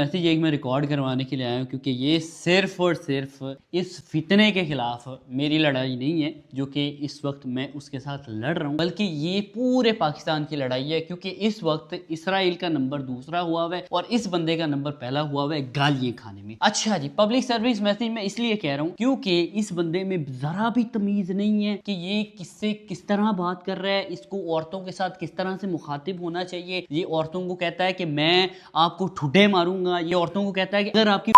Message एक मैं record करवाने के लिए आया हूँ क्योंकि ये सिर्फ और सिर्फ इस फितने के खिलाफ मेरी लड़ाई नहीं है जो कि इस वक्त मैं उसके साथ लड़ रहा हूँ, बल्कि ये पूरे पाकिस्तान की लड़ाई है। क्योंकि इस वक्त इसराइल का नंबर दूसरा हुआ हुआ है और इस बंदे का नंबर पहला हुआ हुआ है गालियाँ खाने में। अच्छा जी, पब्लिक सर्विस मैसेज मैं इसलिए कह रहा हूँ क्योंकि इस बंदे में जरा भी तमीज नहीं है कि ये किससे किस तरह बात कर रहा है, इसको औरतों के साथ किस तरह से मुखातिब होना चाहिए। ये औरतों को कहता है कि मैं आपको ठुड्डे मारूंगा, ये औरतों को कहता है कि अगर आपकी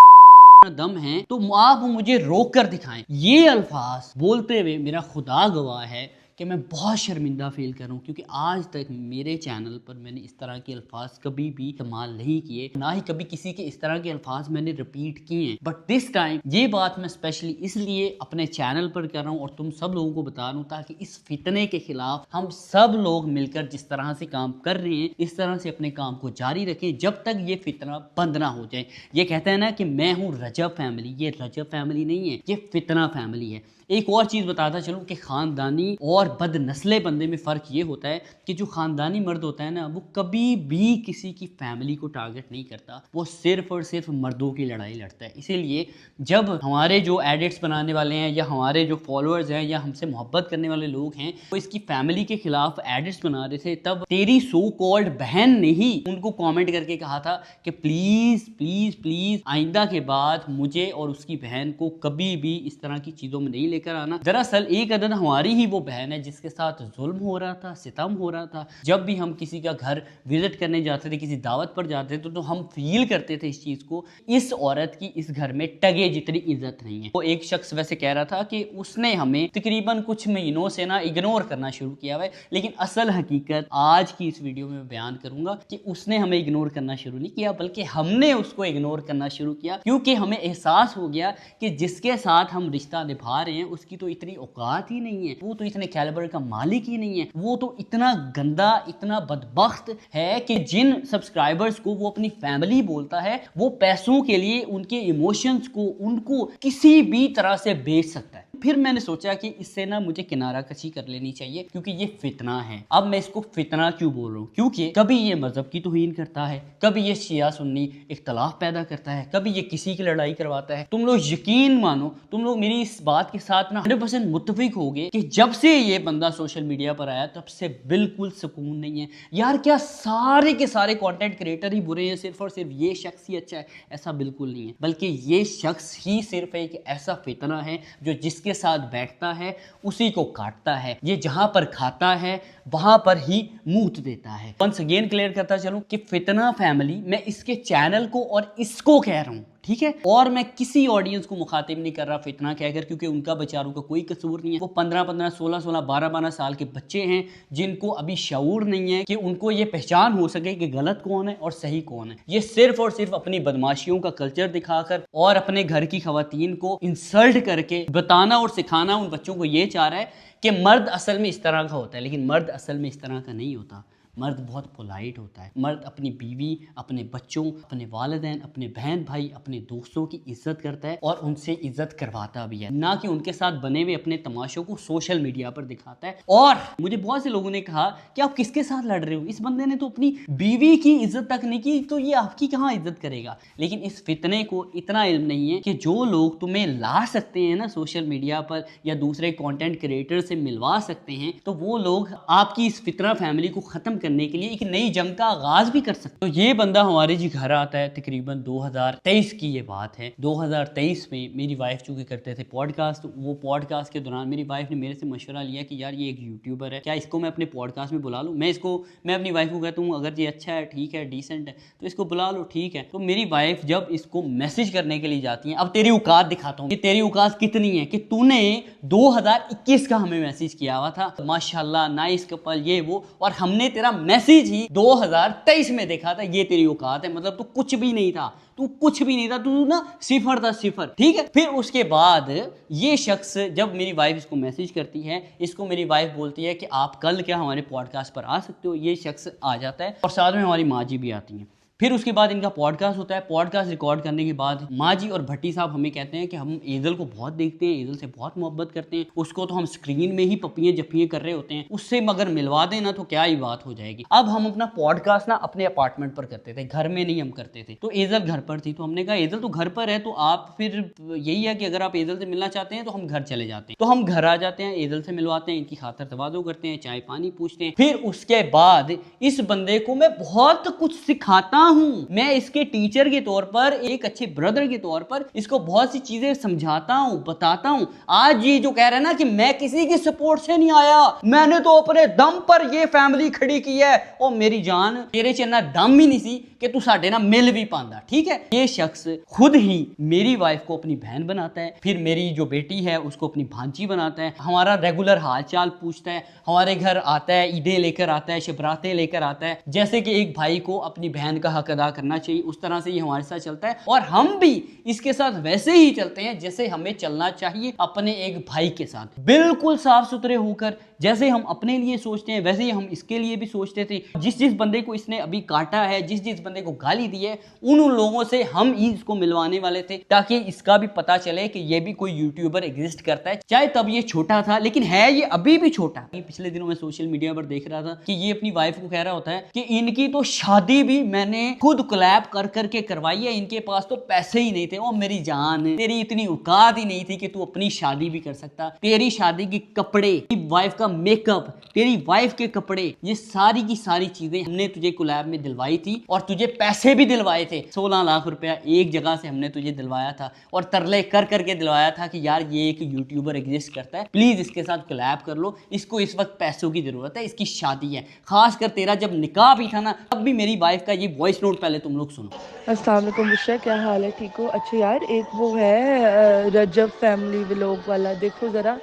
दम है तो आप मुझे रोक कर दिखाएं। ये अल्फाज बोलते हुए मेरा खुदा गवाह है कि मैं बहुत शर्मिंदा फील कर रहा हूँ, क्योंकि आज तक मेरे चैनल पर मैंने इस तरह के अल्फाज कभी भी इस्तेमाल नहीं किए, ना ही कभी किसी के इस तरह के अल्फाज मैंने रिपीट किए हैं। बट दिस टाइम ये बात मैं स्पेशली इसलिए अपने चैनल पर कर रहा हूँ और तुम सब लोगों को बता रहा हूँ ताकि इस फितने के खिलाफ हम सब लोग मिलकर जिस तरह से काम कर रहे हैं इस तरह से अपने काम को जारी रखें जब तक ये फितना बंद ना हो जाए। ये कहते हैं ना कि मैं हूँ रजब फैमिली, ये रजब फैमिली नहीं है, ये फितना फैमिली है। एक और चीज़ बताता चलूँ कि ख़ानदानी और बदनस्ले बंदे में फ़र्क ये होता है कि जो ख़ानदानी मर्द होता है ना, वो कभी भी किसी की फैमिली को टारगेट नहीं करता, वो सिर्फ और सिर्फ मर्दों की लड़ाई लड़ता है। इसीलिए जब हमारे जो एडिट्स बनाने वाले हैं या हमारे जो फॉलोअर्स हैं या हमसे मोहब्बत करने वाले लोग हैं वो इसकी फैमिली के खिलाफ एडिट्स बना रहे थे, तब तेरी सो कॉल्ड बहन ने ही उनको कॉमेंट करके कहा था कि प्लीज़ प्लीज़ प्लीज़ आइंदा के बाद मुझे और उसकी बहन को कभी भी इस तरह की चीज़ों में नहीं लेकर आना। दरअसल एक अदद हमारी ही वो बहन है जिसके साथ जुल्म हो रहा था, सितम हो रहा था। जब भी हम किसी का घर विजिट करने जाते थे, किसी दावत पर जाते थे तो हम फील करते थे इस चीज़ को, इस औरत की इस घर में टगे जितनी इज्जत नहीं है। वो एक शख्स वैसे कह रहा था कि उसने हमें तकरीबन कुछ महीनों से ना इग्नोर करना शुरू किया हुआ है, लेकिन असल हकीकत आज की इस वीडियो में बयान करूंगा कि उसने हमें इग्नोर करना शुरू नहीं किया बल्कि हमने उसको इग्नोर करना शुरू किया, क्योंकि हमें एहसास हो गया कि जिसके साथ हम रिश्ता निभा रहे हैं उसकी तो इतनी औकात ही नहीं है, वो तो इतने कैलिबर का मालिक ही नहीं है, वो तो इतना गंदा इतना बदबख्त है कि जिन सब्सक्राइबर्स को वो अपनी फैमिली बोलता है वो पैसों के लिए उनके इमोशंस को उनको किसी भी तरह से बेच सकता है। फिर मैंने सोचा कि इससे ना मुझे किनारा कशी कर लेनी चाहिए क्योंकि ये फितना है। अब मैं इसको फितना क्यों बोल रहा हूँ, क्योंकि कभी ये मजहब की तौहीन करता है, कभी ये शिया सुन्नी इख्तलाफ पैदा करता है, कभी ये किसी की लड़ाई करवाता है। तुम लोग यकीन मानो, तुम लोग मेरी इस बात के साथ ना 100% मुत्तफिक होगे कि जब से ये बंदा सोशल मीडिया पर आया तब से बिल्कुल सुकून नहीं है। यार क्या सारे के सारे कंटेंट क्रिएटर ही बुरे हैं, सिर्फ और सिर्फ ये शख्स ही अच्छा है? ऐसा बिल्कुल नहीं है, बल्कि ये शख्स ही सिर्फ एक ऐसा फितना है जो जिसके साथ बैठता है उसी को काटता है, ये जहां पर खाता है वहां पर ही मूत देता है। वंस अगेन क्लियर करता चलूं कि फितना फैमिली मैं इसके चैनल को और इसको कह रहा हूं, ठीक है, और मैं किसी ऑडियंस को मुखातिब नहीं कर रहा फितना कहकर, क्योंकि उनका बेचारों का कोई कसूर नहीं है। वो 15-15 16-16 12-12 साल के बच्चे हैं जिनको अभी शऊर नहीं है कि उनको ये पहचान हो सके कि गलत कौन है और सही कौन है। ये सिर्फ और सिर्फ अपनी बदमाशियों का कल्चर दिखाकर और अपने घर की खवातीन को इंसल्ट करके बताना और सिखाना उन बच्चों को ये चाह रहा है कि मर्द असल में इस तरह का होता है, लेकिन मर्द असल में इस तरह का नहीं होता। मर्द बहुत पोलाइट होता है। मर्द अपनी बीवी, अपने बच्चों, अपने वालिदैन, अपने बहन भाई, अपने दोस्तों की इज्जत करता है और उनसे इज्जत करवाता भी है, ना कि उनके साथ बने हुए अपने तमाशों को सोशल मीडिया पर दिखाता है। और मुझे बहुत से लोगों ने कहा कि आप किसके साथ लड़ रहे हो, इस बंदे ने तो अपनी बीवी की इज्जत तक नहीं की तो ये आपकी कहाँ इज्जत करेगा। लेकिन इस फितने को इतना इल्म नहीं है कि जो लोग तुम्हें ला सकते हैं ना सोशल मीडिया पर या दूसरे कंटेंट क्रिएटर से मिलवा सकते हैं, तो वो लोग आपकी इस फितना फैमिली को खत्म करने के लिए एक नई जंग का आगाज भी कर सकते। तो ये बंदा हमारे जी घर आता है, तकरीबन 2023 की ये बात है। 2023 में मेरी वाइफ चूंकि करते थे पॉडकास्ट, वो पॉडकास्ट के दौरान मेरी वाइफ ने मेरे से मशवरा लिया कि यार ये एक यूट्यूबर है, क्या इसको मैं अपने पॉडकास्ट में बुला लूँ। मैं अपनी वाइफ को कहता हूँ अगर ये अच्छा है, ठीक है, डिसेंट है तो इसको बुला लो, ठीक है। तो मेरी वाइफ जब इसको मैसेज करने के लिए जाती है, अब तेरी औकात दिखाता हूँ कि तेरी औकात कितनी है कि तूने 2021 का हमें मैसेज किया हुआ था, माशाल्लाह नाइस कपल ये वो, और हमने तेरा मैसेज ही 2023 में देखा था। ये तेरी औकात है, मतलब तू कुछ भी नहीं था, तू कुछ भी नहीं था, तू ना सिफर था, सिफर, ठीक है। फिर उसके बाद ये शख्स जब मेरी वाइफ इसको मैसेज करती है, इसको मेरी वाइफ बोलती है कि आप कल क्या हमारे पॉडकास्ट पर आ सकते हो, ये शख्स आ जाता है और साथ में हमारी माँ जी भी आती हैं। फिर उसके बाद इनका पॉडकास्ट होता है। पॉडकास्ट रिकॉर्ड करने के बाद माँ जी और भट्टी साहब हमें कहते हैं कि हम एजल को बहुत देखते हैं, एजल से बहुत मोहब्बत करते हैं, उसको तो हम स्क्रीन में ही पपियां जपियां कर रहे होते हैं, उससे मगर मिलवा देना तो क्या ही बात हो जाएगी। अब हम अपना पॉडकास्ट ना अपने अपार्टमेंट पर करते थे, घर में नहीं हम करते थे। तो एजल घर पर थी, तो हमने कहा एजल तो घर पर है, तो आप फिर यही है कि अगर आप एजल से मिलना चाहते हैं तो हम घर चले जाते हैं। तो हम घर आ जाते हैं, एजल से मिलवाते हैं, इनकी खातर तवाज़ो करते हैं, चाय पानी पूछते हैं। फिर उसके बाद इस बंदे को मैं बहुत कुछ सिखाता हूँ। मैं इसके टीचर के तौर पर, एक अच्छे ब्रदर के तौर पर इसको बहुत सी चीजें समझाता हूँ, बताता हूँ। आज ये जो कह रहा है ना कि मैं किसी की सपोर्ट से नहीं आया, मैंने तो अपने दम पर ये फैमिली खड़ी की है, और मेरी जान तेरे च इन्ना दम ही नहीं सी कि तू साडे ना मिल भी पांदा। ठीक है, ये शख्स खुद ही मेरी वाइफ को अपनी बहन बनाता है, फिर मेरी जो बेटी है उसको अपनी भांजी बनाता है, हमारा रेगुलर हाल चाल पूछता है, हमारे घर आता है, ईदें लेकर आता है, शबरातें लेकर आता है। जैसे कि एक भाई को अपनी बहन का हक अदा करना चाहिए, उस तरह से ये हमारे साथ चलता है, और हम भी इसके साथ वैसे ही चलते हैं जैसे हमें चलना चाहिए अपने एक भाई के साथ, बिल्कुल साफ सुथरे होकर। जैसे हम अपने लिए सोचते हैं वैसे ही हम इसके लिए भी सोचते थे। जिस बंदे को इसने अभी काटा है, जिस बंदे को गाली दी है, उन लोगों से हम ही इसको मिलवाने वाले थे, ताकि इसका भी पता चले कि ये भी कोई यूट्यूबर एग्जिस्ट करता है। चाहे तब ये छोटा था, लेकिन है ये अभी भी छोटा। पिछले दिनों में सोशल मीडिया पर देख रहा था कि ये अपनी वाइफ को कह रहा होता है कि इनकी तो शादी भी मैंने खुद कोलैब कर करके करवाई है, इनके पास तो पैसे ही नहीं थे। ओ मेरी जान, तेरी इतनी औकात ही नहीं थी कि तू अपनी शादी भी कर सकता। तेरी शादी के कपड़े, वाइफ का मेकअप, तेरी वाइफ के कपड़े, ये सारी की सारी चीजें हमने तुझे कोलैब में दिलवाई थी, और तुझे पैसे भी दिलवाए थे। 16 लाख रुपया एक जगह से हमने तुझे दिलवाया था, और तरले कर करके दिलवाया था कि यार ये एक यूट्यूबर एग्जिस्ट करता है, प्लीज इसके साथ कोलैब कर लो, इसको इस वक्त पैसों की जरूरत है, इसकी शादी है। खासकर तेरा जब निकाह भी था ना, तब भी मेरी वाइफ का ये वॉइस नोट पहले तुम लोग सुनो। अस्सलाम वालेकुम बुशरा, क्या हाल है? ठीक हो? अच्छा यार, एक वो है रजब फैमिली व्लॉग वाला, देखो ज़रा,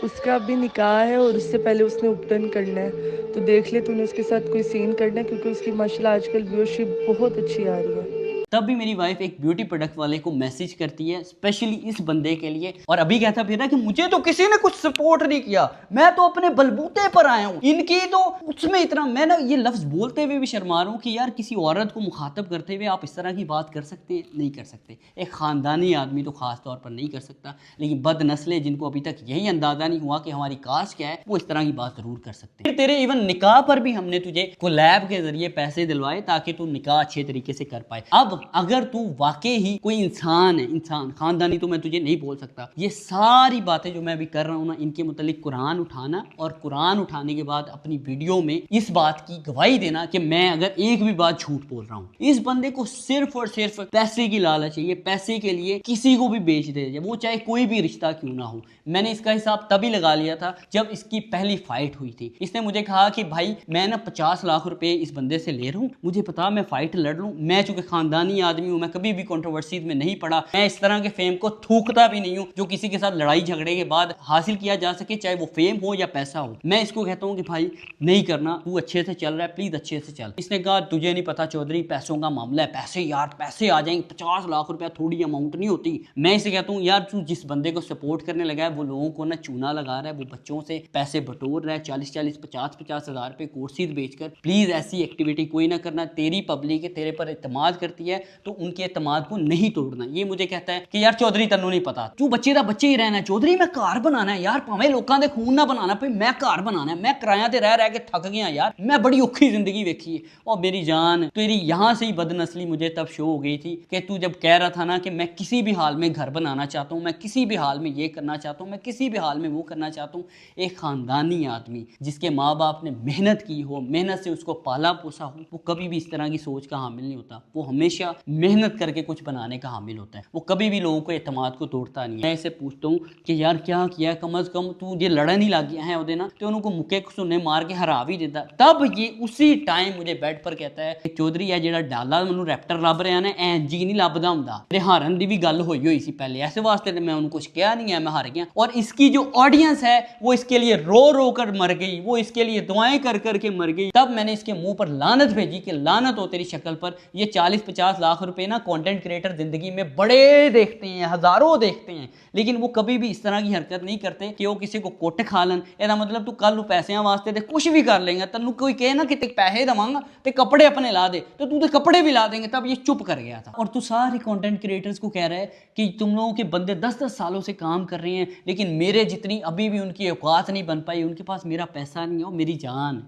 उसका भी निकाह है और उससे पहले उसने उपटन करना है, तो देख ले तूने उसके साथ कोई सीन करना है, क्योंकि उसकी माशाल्लाह आजकल व्यूअरशिप बहुत अच्छी आ रही है। तब भी मेरी वाइफ एक ब्यूटी प्रोडक्ट वाले को मैसेज करती है स्पेशली इस बंदे के लिए, और अभी कहता फिर कि मुझे तो किसी ने कुछ सपोर्ट नहीं किया, मैं तो अपने बलबूते पर आया हूँ, इनकी तो उसमें इतना। मैं ना ये लफ्ज बोलते हुए भी शर्मा रहा हूँ कि यार किसी औरत को मुखातब करते हुए आप इस तरह की बात कर सकते हैं? नहीं कर सकते। एक खानदानी आदमी तो खास तौर पर नहीं कर सकता, लेकिन बदनस्लें जिनको अभी तक यही अंदाजा नहीं हुआ कि हमारी कास्ट क्या है, वो इस तरह की बात जरूर कर सकते हैं। फिर तेरे इवन निकाह पर भी हमने तुझे कोलैब के जरिए पैसे दिलवाए ताकि तू निकाह अच्छे तरीके से कर पाए। अब अगर तू वाकई ही कोई इंसान है, इंसान, खानदानी तो मैं तुझे नहीं बोल सकता, ये सारी बातें जो मैं अभी कर रहा हूँ ना, इनके मुतालिक कुरान उठाना, और कुरान उठाने के बाद अपनी वीडियो में इस बात की गवाही देना कि मैं अगर एक भी बात झूठ बोल रहा हूँ। इस बंदे को सिर्फ और सिर्फ पैसे की लालच है, ये पैसे के लिए किसी को भी बेच दे, वो चाहे कोई भी रिश्ता क्यों ना हो। मैंने इसका हिसाब तभी लगा लिया था जब इसकी पहली फाइट हुई थी। इसने मुझे कहा कि भाई मैं ना 50 लाख रुपए इस बंदे से ले रहा हूँ, मुझे पता मैं फाइट लड़ लूँ, मैं चूंकि खानदानी आदमी हूँ, मैं कभी भी कंट्रोवर्सीज में नहीं पड़ा, मैं इस तरह के फेम को थूकता भी नहीं हूँ जो किसी के साथ लड़ाई झगड़े के बाद हासिल किया जा सके, चाहे वो फेम हो या पैसा हो। मैं इसको कहता हूँ कि भाई नहीं करना, तू अच्छे से चल रहा है, प्लीज अच्छे से चल। इसने कहा तुझे नहीं पता चौधरी, पैसों का मामला है, पैसे यार पैसे आ जाएंगे, 50 लाख रुपया थोड़ी अमाउंट नहीं होती। मैं इसे कहता हूँ यार तू जिस बंदे को सपोर्ट करने लगा है वो लोगों को ना चूना लगा रहा है, वो बच्चों से पैसे बटोर रहा है, 40-40 50-50 हज़ार रुपए कोर्सेज बेचकर। प्लीज ऐसी एक्टिविटी कोई ना करना। तेरी पब्लिक है, तेरे पर इत्मीनाद करती है, तो उनके इत्मीनाद को नहीं तोड़ना। ये मुझे कहता है कि यार चौधरी तन्नू नहीं पता, तू बच्चे दा बच्चे ही रहना है चौधरी, मैं घर बनाना है यार, भावें लोगों दे खून ना बनाना पे, मैं घर बनाना है, मैं किराया ते रह रह के थक गया यार, मैं बड़ी औखी जिंदगी वेखी है। और मेरी जान, तेरी यहाँ से ही बदनस्ली मुझे तब शो हो गई थी कि तू जब कह रहा था ना कि मैं किसी भी हाल में घर बनाना चाहता हूँ, मैं किसी भी हाल में ये करना चाहता हूँ, मैं किसी भी हाल में वो करना चाहता हूँ। एक खानदानी आदमी जिसके माँ बाप ने मेहनत की हो, मेहनत से उसको पाला पोसा हो, वो कभी भी इस तरह की सोच का हामिल नहीं होता। वो हमेशा मेहनत करके कुछ बनाने का हामिल होता है, वो कभी भी लोगों को एतमाद को तोड़ता नहीं है। मैं इसे पूछता हूँ कि यार क्या किया, कम अज कम तू ये लड़न ही लग गया है ਉਹਦੇ ਨਾਲ, ਤੇ ਉਹਨੂੰ को मुक्के सुनने मार के हरा भी देता। तब ये उसी टाइम मुझे बेड पर कहता है कि चौधरी है ਜਿਹੜਾ डाला ਮੈਨੂੰ रैप्टर ਲੱਭ ਰਿਹਾ ना, ਐਂ ਜੀ नहीं ਲੱਭਦਾ ਹੁੰਦਾ, ਤੇ ਹਾਰਨ ਦੀ ਵੀ ਗੱਲ ਹੋਈ ਸੀ पहले, ऐसे वास्ते मैं उनको कुछ किया नहीं है, मैं हार गया। और इसकी जो ऑडियंस है वो इसके लिए रो रो कर मर गई, वो इसके लिए दुआएं कर कर के मर गई। तब मैंने इसके मुंह पर लानत भेजी कि लानत हो तेरी शक्ल पर, ये 40-50 लाख रुपए ना कंटेंट क्रिएटर जिंदगी में बड़े देखते हैं, हजारों देखते हैं, लेकिन वो कभी भी इस तरह की हरकत नहीं करते कि वो किसी को कुट खा लन। एदा मतलब तू कल पैसे वास्ते ते कुछ भी कर लेंगे, तेन कोई कहे ना कि ते पैसे देवांगा ते कपड़े अपने ला दे, तो तू तो कपड़े भी ला देंगे। तब ये चुप कर गया था। और तू सारे कंटेंट क्रिएटर्स को कह रहा है कि तुम लोगों के बंदे 10-10 सालों से काम कर रहे हैं, लेकिन मेरे जितनी अभी भी उनकी औकात नहीं बन पाई, उनके पास मेरा पैसा नहीं है और मेरी जान।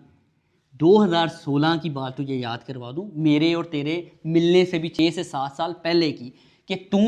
2016 की बात तुझे याद करवा दूं, मेरे और तेरे मिलने से भी 6 से 7 साल पहले की, कि तू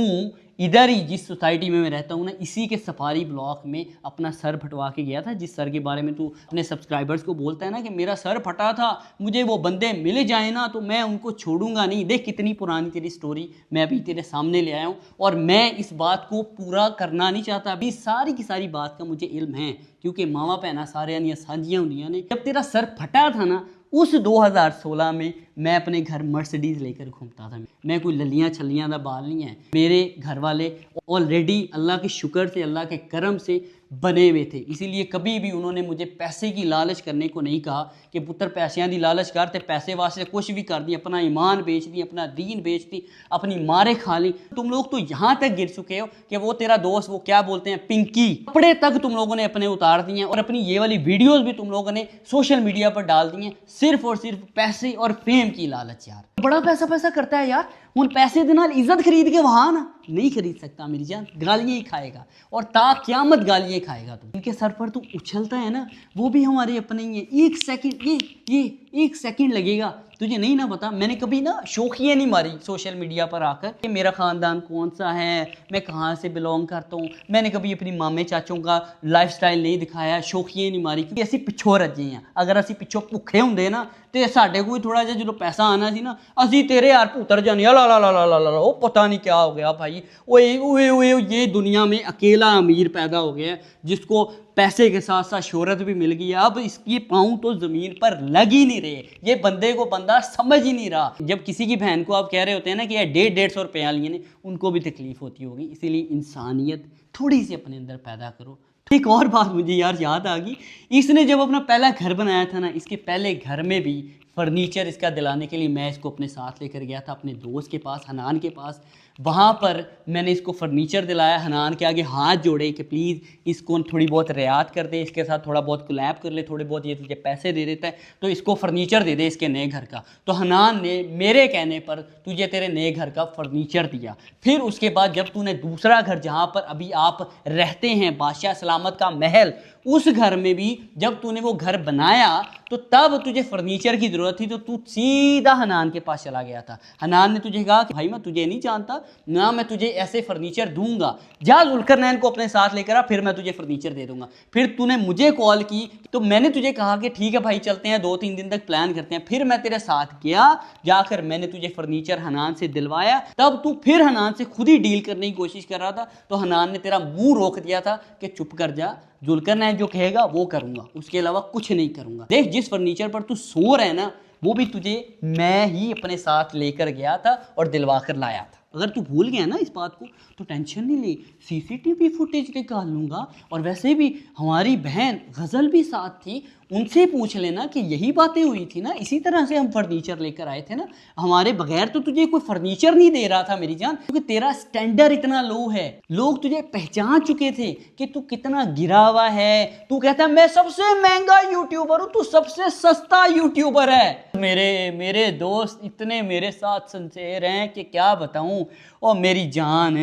इधर ही जिस सोसाइटी में मैं रहता हूँ ना, इसी के सफारी ब्लॉक में अपना सर फटवा के गया था। जिस सर के बारे में तू अपने सब्सक्राइबर्स को बोलता है ना कि मेरा सर फटा था, मुझे वो बंदे मिल जाए ना तो मैं उनको छोड़ूंगा नहीं। देख कितनी पुरानी तेरी स्टोरी मैं अभी तेरे सामने ले आया हूँ, और मैं इस बात को पूरा करना नहीं चाहता। अभी सारी की सारी बात का मुझे इल्म है, क्योंकि मावा भैन सारिया साझियाँ होंदियां ने। जब तेरा सर फटा था ना, उस 2016 में मैं अपने घर मर्सिडीज लेकर घूमता था। मैं कोई ललियां छलियां का बाल नहीं है। मेरे घर वाले ऑलरेडी अल्लाह के शुक्र से, अल्लाह के करम से बने हुए थे, इसीलिए कभी भी उन्होंने मुझे पैसे की लालच करने को नहीं कहा कि पुत्र पैसों की लालच कर, ते पैसे वास्ते कुछ भी कर दी, अपना ईमान बेच दी, अपना दीन बेच दी, अपनी मारे खा ली। तुम लोग तो यहाँ तक गिर चुके हो कि वो तेरा दोस्त, वो क्या बोलते हैं, पिंकी, कपड़े तक तुम लोगों ने अपने उतार दिए हैं, और अपनी ये वाली वीडियोस भी तुम लोगों ने सोशल मीडिया पर डाल दी हैं, सिर्फ और सिर्फ पैसे और फेम की लालच। यार बड़ा पैसा पैसा करता है यार, उन पैसे के नाल इज्जत खरीद के वहाँ ना नहीं खरीद सकता मेरी जान, गालियाँ ही खाएगा और ता क़यामत गालियाँ खाएगा तू। इनके सर पर तू उछलता है ना, वो भी हमारे अपने ही है। एक सेकंड ये 1 सेकंड लगेगा, तुझे नहीं ना पता, मैंने कभी ना शौकिया नहीं मारी सोशल मीडिया पर आकर कि मेरा ख़ानदान कौन सा है, मैं कहाँ से बिलोंग करता हूँ। मैंने कभी अपनी मामे चाचों का लाइफस्टाइल नहीं दिखाया, शौकिया नहीं मारी, क्योंकि असी पिछों रजे हैं। अगर असी पिछों भुखे होंगे ना, तो साढ़े कोई थोड़ा जिहा जो पैसा आना सी ना, असी तेरे यार पुत्र जाने ला ला ला ला ला ला, वो पता नहीं क्या हो गया भाई, ओए ये दुनिया में अकेला अमीर पैदा हो गया है जिसको पैसे के साथ साथ शोहरत भी मिल गई है। अब इसके पाँव तो ज़मीन पर लग ही नहीं रहे, ये बंदे को बंदा समझ ही नहीं रहा। जब किसी की बहन को आप कह रहे होते हैं ना कि 150-150 रुपया लिए ने, उनको भी तकलीफ होती होगी। इसीलिए इंसानियत थोड़ी सी अपने अंदर पैदा करो। एक और बात मुझे यार याद आ गई, इसने जब अपना पहला घर बनाया था ना, इसके पहले घर में भी फर्नीचर इसका दिलाने के लिए मैं इसको अपने साथ लेकर गया था अपने दोस्त के पास, हनान के पास। वहाँ पर मैंने इसको फर्नीचर दिलाया, हनान के आगे हाथ जोड़े कि प्लीज़ इसको थोड़ी बहुत रियायत कर दे, इसके साथ थोड़ा बहुत कोलैब कर ले, थोड़े बहुत ये तुझे पैसे दे देता है तो इसको फर्नीचर दे दे इसके नए घर का। तो हनान ने मेरे कहने पर तुझे तेरे नए घर का फर्नीचर दिया। फिर उसके बाद जब तूने दूसरा घर जहाँ पर अभी आप रहते हैं, बादशाह सलामत का महल, उस घर में भी जब तूने वो घर बनाया तो तब तुझे फर्नीचर की ज़रूरत थी, तो तू सीधा हनान के पास चला गया था। हनान ने तुझे कहा कि भाई मैं तुझे नहीं जानता ना, मैं तुझे ऐसे फर्नीचर दूंगा, जा जुल्करनैन को अपने साथ लेकर आ, फिर मैं तुझे फर्नीचर दे दूंगा। फिर तूने मुझे कॉल की तो मैंने तुझे कहा कि ठीक है भाई चलते हैं, 2-3 दिन तक प्लान करते हैं। फिर मैं तेरे साथ गया, जाकर मैंने तुझे फर्नीचर हनान से दिलवाया। तब तू फिर हनान से खुद ही डील करने की कोशिश कर रहा था, तो हनान ने तेरा मुंह रोक दिया था कि चुप कर जा, जुल्करनैन जो कहेगा वो करूंगा, उसके अलावा कुछ नहीं करूंगा। देख जिस फर्नीचर पर तू सो रहा है ना, वो भी तुझे मैं ही अपने साथ लेकर गया था और दिलवा कर लाया था। अगर तू भूल गया ना इस बात को तो टेंशन नहीं ले, सीसीटीवी फुटेज निकाल लूँगा। और वैसे भी हमारी बहन गज़ल भी साथ थी, उनसे पूछ लेना कि यही बातें हुई थी ना, इसी तरह से हम फर्नीचर लेकर आए थे ना, हमारे बगैर तो तुझे कोई फर्नीचर नहीं दे रहा था मेरी जान, क्योंकि तेरा स्टैंडर्ड इतना लो है। लोग तुझे पहचान चुके थे कि तू कितना गिरा हुआ है। तू कहता है मैं सबसे महंगा यूट्यूबर हूँ, तू सबसे सस्ता यूट्यूबर है। मेरे दोस्त इतने मेरे साथ सिंसेयर हैं कि क्या बताऊँ। और मेरी जान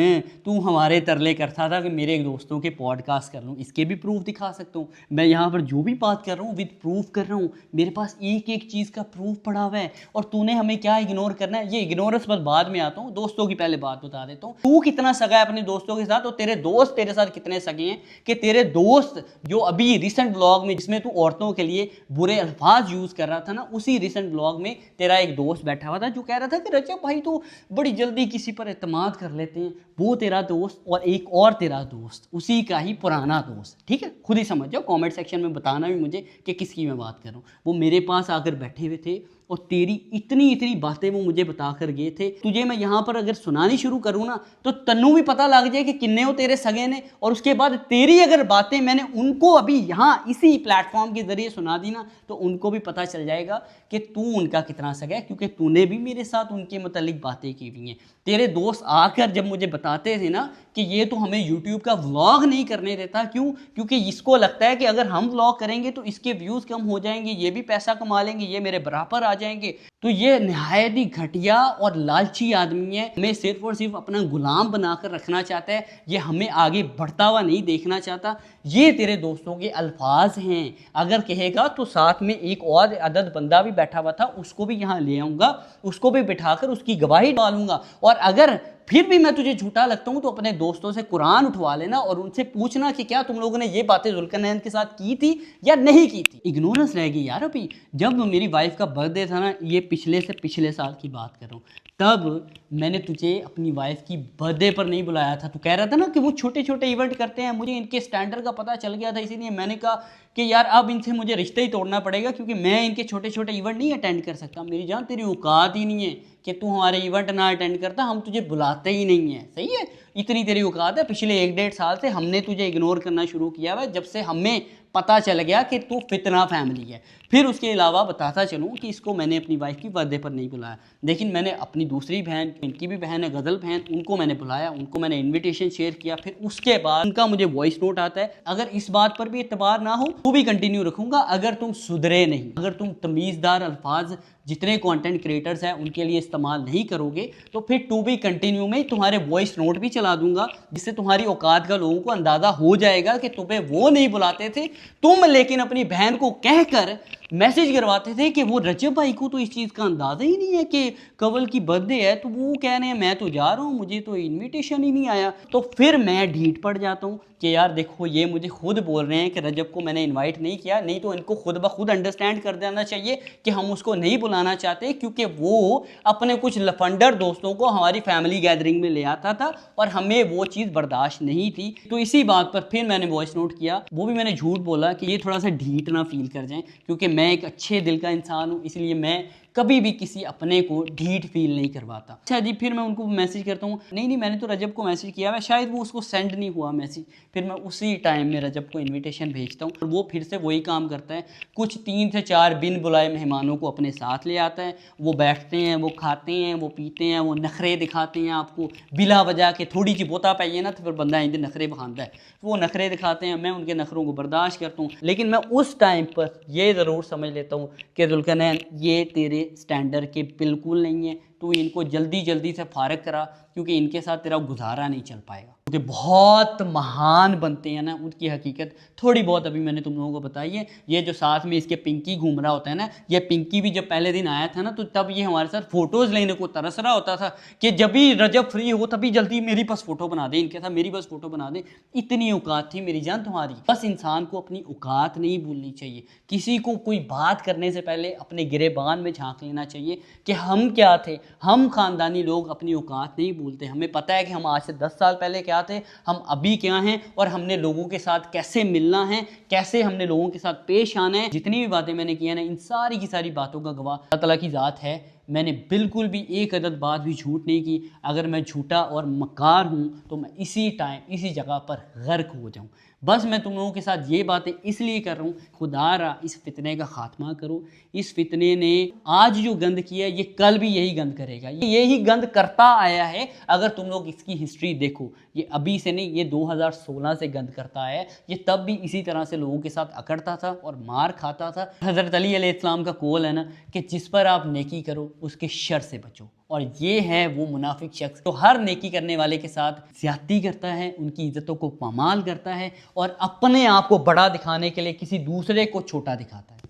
तू हमारे तरले करता था कि मेरे दोस्तों के पॉडकास्ट कर लूँ, इसके भी प्रूफ दिखा सकता हूँ। मैं यहाँ पर जो भी बात कर रहा हूँ विद प्रूफ कर रहा हूँ, मेरे पास एक चीज़ का प्रूफ पड़ा हुआ है। और तूने हमें क्या इग्नोर करना है, ये इग्नोरेंस बस बाद में आता हूँ, दोस्तों की पहले बात बता देता हूँ। तू कितना सगा है अपने दोस्तों के साथ, और तेरे दोस्त तेरे साथ कितने सगे हैं कि तेरे दोस्त जो अभी रिसेंट ब्लॉग में जिसमें तू औरतों के लिए बुरे अल्फाज यूज़ कर रहा था ना, उसी रिसेंट ब्लॉग में तेरा एक दोस्त बैठा हुआ था जो कह रहा था कि रजब भाई तू बड़ी जल्दी किसी पर एतमाद कर लेते हैं। वो तेरा दोस्त और एक और तेरा दोस्त, उसी का ही पुराना दोस्त, ठीक है, खुद ही समझ जाओ, कमेंट सेक्शन में बताना भी मुझे कि किसकी मैं बात कर रहा हूँ। वो मेरे पास आकर बैठे हुए थे और तेरी इतनी इतनी बातें वो मुझे बता कर गए थे। तुझे मैं यहाँ पर अगर सुनानी शुरू करूँ ना तो तन्नू भी पता लग जाए कि किन्ने हो तेरे सगे ने, और उसके बाद तेरी अगर बातें मैंने उनको अभी यहाँ इसी प्लेटफॉर्म के जरिए सुना दी ना तो उनको भी पता चल जाएगा कि तू उनका कितना सगा है, क्योंकि तूने भी मेरे साथ उनके मुतालिक बातें की हुई हैं। तेरे दोस्त आकर जब मुझे बताते थे ना कि ये तो हमें यूट्यूब का व्लॉग नहीं करने देता, क्यों? क्योंकि इसको लगता है कि अगर हम व्लॉग करेंगे तो इसके व्यूज़ कम हो जाएंगे, ये भी पैसा कमा लेंगे, ये मेरे बराबर आ जाएंगे। तो ये नहायत ही घटिया और लालची आदमी है, हमें सिर्फ और सिर्फ अपना गुलाम बनाकर रखना चाहता है, ये हमें आगे बढ़ता हुआ नहीं देखना चाहता। ये तेरे दोस्तों के अल्फाज हैं। अगर कहेगा तो साथ में एक और अदद बंदा भी बैठा हुआ था, उसको भी यहाँ ले आऊँगा, उसको भी बिठाकर उसकी गवाही डालूंगा। और अगर फिर भी मैं तुझे झूठा लगता हूँ तो अपने दोस्तों से कुरान उठवा लेना और उनसे पूछना कि क्या तुम लोगों ने ये बातें जुल्करनैन के साथ की थी या नहीं की थी। इग्नोरेंस रह गई यार। अभी जब मेरी वाइफ का बर्थडे था ना, ये पिछले से पिछले साल की बात कर रहा हूँ, तब मैंने तुझे अपनी वाइफ की बर्थडे पर नहीं बुलाया था। तू कह रहा था ना कि वो छोटे छोटे इवेंट करते हैं, मुझे इनके स्टैंडर्ड का पता चल गया था, इसीलिए मैंने कहा कि यार अब इनसे मुझे रिश्ता ही तोड़ना पड़ेगा, क्योंकि मैं इनके छोटे छोटे इवेंट नहीं अटेंड कर सकता। मेरी जान तेरी औकात ही नहीं है कि तू हमारे इवेंट ना अटेंड करता, हम तुझे बुलाते ही नहीं है। सही है, इतनी तेरी औकात है। पिछले 1-1.5 साल से हमने तुझे इग्नोर करना शुरू किया हुआ, जब से हमें पता चल गया कि तू फितना फैमिली है। फिर उसके अलावा बताता चलूँ कि इसको मैंने अपनी वाइफ की बर्थडे पर नहीं बुलाया, लेकिन मैंने अपनी दूसरी बहन, इनकी भी बहन है गज़ल बहन, उनको मैंने बुलाया, उनको मैंने इन्विटेशन शेयर किया। फिर उसके बाद उनका मुझे वॉइस नोट आता है। अगर इस बात पर भी एतबार ना हो तो भी कंटिन्यू रखूँगा, अगर तुम सुधरे नहीं, अगर तुम तमीज़दार अल्फाज जितने कंटेंट क्रिएटर्स हैं उनके लिए इस्तेमाल नहीं करोगे तो फिर टू बी कंटिन्यू में तुम्हारे वॉइस नोट भी चला दूंगा, जिससे तुम्हारी औकात का लोगों को अंदाज़ा हो जाएगा कि तुम्हें वो नहीं बुलाते थे तुम, लेकिन अपनी बहन को कहकर मैसेज करवाते थे कि वो रजब भाई को तो इस चीज़ का अंदाज़ा ही नहीं है कि कवल की बर्थडे है, तो वो कह रहे हैं मैं तो जा रहा हूँ, मुझे तो इनविटेशन ही नहीं आया। तो फिर मैं ढीठ पड़ जाता हूँ कि यार देखो ये मुझे खुद बोल रहे हैं कि रजब को मैंने इनवाइट नहीं किया, नहीं तो इनको खुद ब खुद अंडरस्टैंड कर देना चाहिए कि हम उसको नहीं बुलाना चाहते, क्योंकि वो अपने कुछ लफंडर दोस्तों को हमारी फैमिली गैदरिंग में ले आता था और हमें वो चीज़ बर्दाश्त नहीं थी। तो इसी बात पर फिर मैंने वॉइस नोट किया, वो भी मैंने झूठ बोला कि ये थोड़ा सा ढीठ ना फील कर जाएं, क्योंकि मैं एक अच्छे दिल का इंसान हूँ, इसलिए मैं कभी भी किसी अपने को ढीठ फील नहीं करवाता। अच्छा जी, फिर मैं उनको मैसेज करता हूँ, नहीं मैंने तो रजब को मैसेज किया है, शायद वो उसको सेंड नहीं हुआ मैसेज। फिर मैं उसी टाइम में रजब को इनविटेशन भेजता हूँ और वो फिर से वही काम करता है, कुछ 3 से 4 बिन बुलाए मेहमानों को अपने साथ ले आता है। वो बैठते हैं, वो खाते हैं, वो पीते हैं, वो नखरे दिखाते हैं आपको बिला वजह के। थोड़ी सी बोता पाइए ना तो फिर बंदा इंदे नखरे बखानता है, वो नखरे दिखाते हैं, मैं उनके नखरों को बर्दाश्त करता हूँ। लेकिन मैं उस टाइम पर ये ज़रूर समझ लेता हूँ कि जुल्करनैन ये तेरे स्टैंडर्ड के बिल्कुल नहीं है, तू इनको जल्दी जल्दी से फारग करा, क्योंकि इनके साथ तेरा गुजारा नहीं चल पाएगा। क्योंकि बहुत महान बनते हैं ना, उनकी हकीकत थोड़ी बहुत अभी मैंने तुम लोगों को बताई है। ये जो साथ में इसके पिंकी घूम रहा होता है ना, ये पिंकी भी जब पहले दिन आया था ना तो तब ये हमारे साथ फ़ोटोज़ लेने को तरस रहा होता था कि जब भी रजब फ्री हो तभी जल्दी मेरी बस फ़ोटो बना दे, इनके साथ मेरी बस फ़ोटो बना दे। इतनी औकात थी मेरी जान तुम्हारी। बस इंसान को अपनी औकात नहीं भूलनी चाहिए, किसी को कोई बात करने से पहले अपने गिरेबान में झांक लेना चाहिए कि हम क्या थे। हम ख़ानदानी लोग अपनी औकात नहीं भूलते, हमें पता है कि हम आज से 10 साल पहले क्या थे, हम अभी क्या हैं, और हमने लोगों के साथ कैसे मिलना है, कैसे हमने लोगों के साथ पेश आना है। जितनी भी बातें मैंने की हैं ना, इन सारी की सारी बातों का गवाह अल्लाह ताला की ज़ात है। मैंने बिल्कुल भी एक अदद बात भी झूठ नहीं की। अगर मैं झूठा और मक्कार हूँ तो मैं इसी टाइम इसी जगह पर गर्क हो जाऊँ। बस मैं तुम लोगों के साथ ये बातें इसलिए कर रहा हूँ, खुदा रा इस फितने का खात्मा करो। इस फितने ने आज जो गंद किया है ये कल भी यही गंद करेगा, ये यही गंद करता आया है। अगर तुम लोग इसकी हिस्ट्री देखो, ये अभी से नहीं, ये 2016 से गंद करता है। ये तब भी इसी तरह से लोगों के साथ अकड़ता था और मार खाता था। हज़रत अली अलैहिस्सलाम का कौल है ना कि जिस पर आप नेकी करो उसके शर से बचो, और ये है वो मुनाफिक शख्स तो हर नेकी करने वाले के साथ ज़्यादती करता है, उनकी इज्जतों को पामाल करता है और अपने आप को बड़ा दिखाने के लिए किसी दूसरे को छोटा दिखाता है।